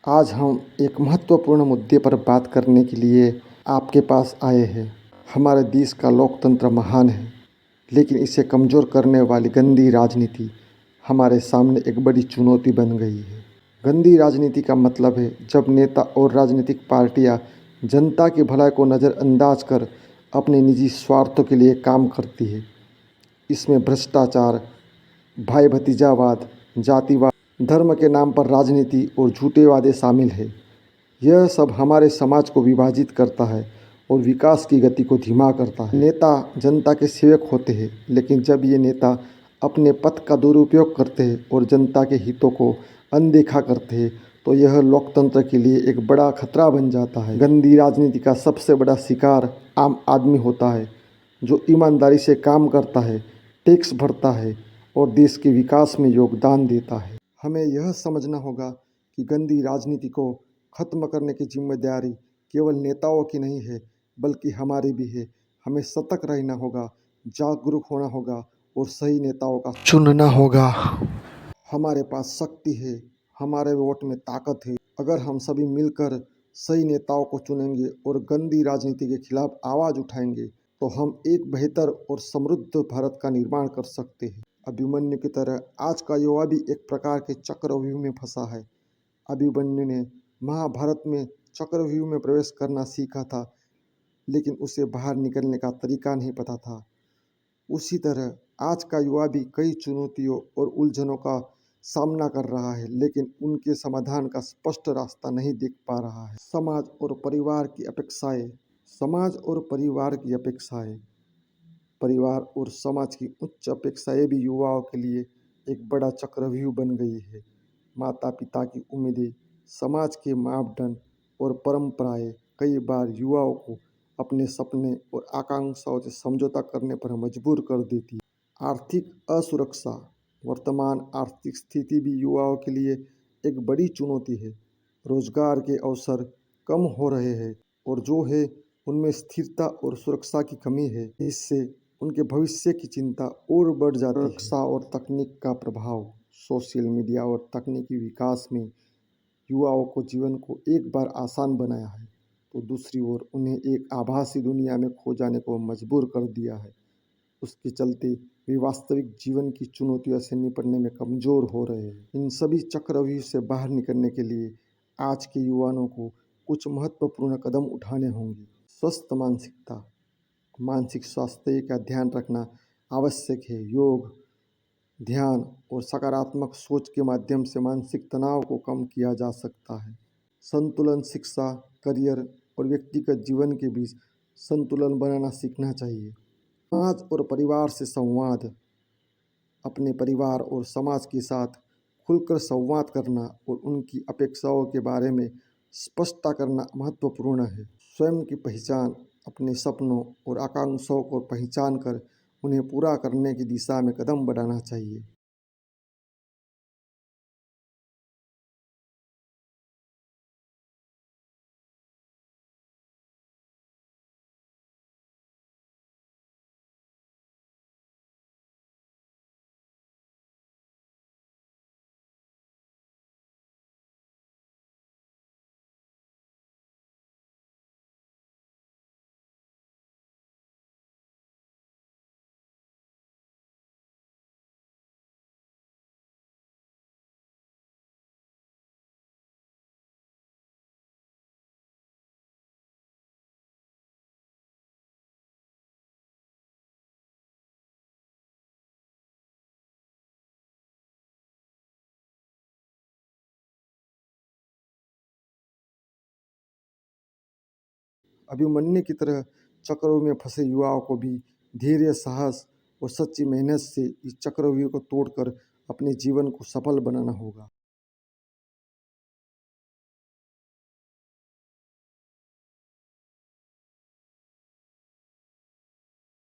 आज हम एक महत्वपूर्ण मुद्दे पर बात करने के लिए आपके पास आए हैं। हमारे देश का लोकतंत्र महान है, लेकिन इसे कमज़ोर करने वाली गंदी राजनीति हमारे सामने एक बड़ी चुनौती बन गई है। गंदी राजनीति का मतलब है जब नेता और राजनीतिक पार्टियां जनता की भलाई को नज़रअंदाज कर अपने निजी स्वार्थों के लिए काम करती है। इसमें भ्रष्टाचार, भाई भतीजावाद, जातिवाद, धर्म के नाम पर राजनीति और झूठे वादे शामिल है। यह सब हमारे समाज को विभाजित करता है और विकास की गति को धीमा करता है। नेता जनता के सेवक होते हैं, लेकिन जब ये नेता अपने पद का दुरुपयोग करते हैं और जनता के हितों को अनदेखा करते हैं, तो यह लोकतंत्र के लिए एक बड़ा खतरा बन जाता है। गंदी राजनीति का सबसे बड़ा शिकार आम आदमी होता है, जो ईमानदारी से काम करता है, टैक्स भरता है और देश के विकास में योगदान देता है। हमें यह समझना होगा कि गंदी राजनीति को खत्म करने की जिम्मेदारी केवल नेताओं की नहीं है, बल्कि हमारी भी है। हमें सतर्क रहना होगा, जागरूक होना होगा और सही नेताओं का चुनना होगा। हमारे पास शक्ति है, हमारे वोट में ताकत है। अगर हम सभी मिलकर सही नेताओं को चुनेंगे और गंदी राजनीति के खिलाफ आवाज़ उठाएंगे, तो हम एक बेहतर और समृद्ध भारत का निर्माण कर सकते हैं। अभिमन्यु की तरह आज का युवा भी एक प्रकार के चक्रव्यूह में फंसा है। अभिमन्यु ने महाभारत में चक्रव्यूह में प्रवेश करना सीखा था, लेकिन उसे बाहर निकलने का तरीका नहीं पता था। उसी तरह आज का युवा भी कई चुनौतियों और उलझनों का सामना कर रहा है, लेकिन उनके समाधान का स्पष्ट रास्ता नहीं देख पा रहा है। समाज और परिवार की अपेक्षाएं, परिवार और समाज की उच्च अपेक्षाएं भी युवाओं के लिए एक बड़ा चक्रव्यूह बन गई है। माता पिता की उम्मीदें, समाज के मापदंड और परंपराएं कई बार युवाओं को अपने सपने और आकांक्षाओं से समझौता करने पर मजबूर कर देती है। आर्थिक असुरक्षा, वर्तमान आर्थिक स्थिति भी युवाओं के लिए एक बड़ी चुनौती है। रोजगार के अवसर कम हो रहे हैं और जो है उनमें स्थिरता और सुरक्षा की कमी है। इससे उनके भविष्य की चिंता और बढ़ जाती है। शिक्षा और तकनीक का प्रभाव, सोशल मीडिया और तकनीकी विकास में युवाओं को जीवन को एक बार आसान बनाया है, तो दूसरी ओर उन्हें एक आभासी दुनिया में खो जाने को मजबूर कर दिया है। उसके चलते वे वास्तविक जीवन की चुनौतियों से निपटने में कमज़ोर हो रहे हैं। इन सभी चक्रव्यूह से बाहर निकलने के लिए आज के युवाओं को कुछ महत्वपूर्ण कदम उठाने होंगे। स्वस्थ मानसिकता, मानसिक स्वास्थ्य का ध्यान रखना आवश्यक है। योग, ध्यान और सकारात्मक सोच के माध्यम से मानसिक तनाव को कम किया जा सकता है। संतुलन, शिक्षा, करियर और व्यक्तिगत जीवन के बीच संतुलन बनाना सीखना चाहिए। समाज और परिवार से संवाद, अपने परिवार और समाज के साथ खुलकर संवाद करना और उनकी अपेक्षाओं के बारे में स्पष्टता करना महत्वपूर्ण है। स्वयं की पहचान, अपने सपनों और आकांक्षाओं को पहचान कर उन्हें पूरा करने की दिशा में कदम बढ़ाना चाहिए। अभिमन्यु की तरह चक्रों में फंसे युवाओं को भी धैर्य, साहस और सच्ची मेहनत से इस चक्रव्यूह को तोड़कर अपने जीवन को सफल बनाना होगा।